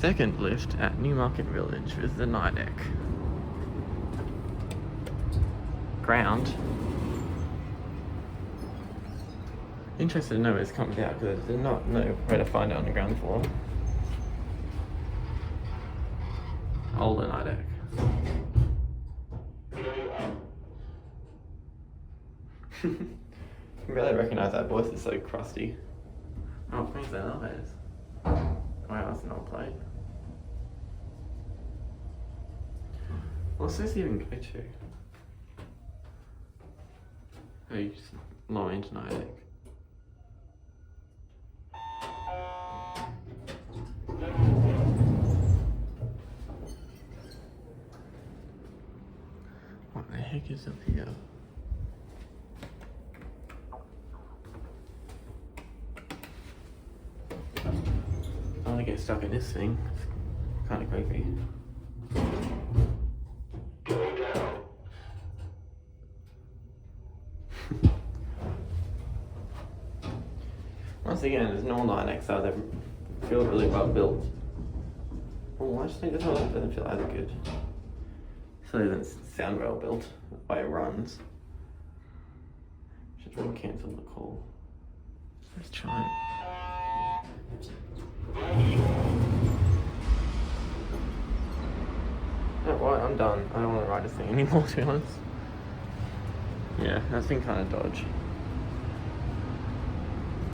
second lift at Newmarket Village with the Nidec. Ground. Interested to know where it's comes out because I did not know where to find it on the ground floor. Older Nidec. I can barely recognise that voice, it's so crusty. Oh, Queensland elevators. Wow, that's an old plate. What's this even go to? Oh, you just low into Nidec. What the heck is up here? I want to get stuck in this thing. It's kind of creepy. Once again, there's no Nidec, so they feel really well built. Oh, I just think this one doesn't feel as good. So it doesn't sound well built the way it runs. Should try and cancel the call. Let's try. Oh, well, I'm done. I don't want to ride this thing anymore, to be honest. Yeah, that thing kind of dodge.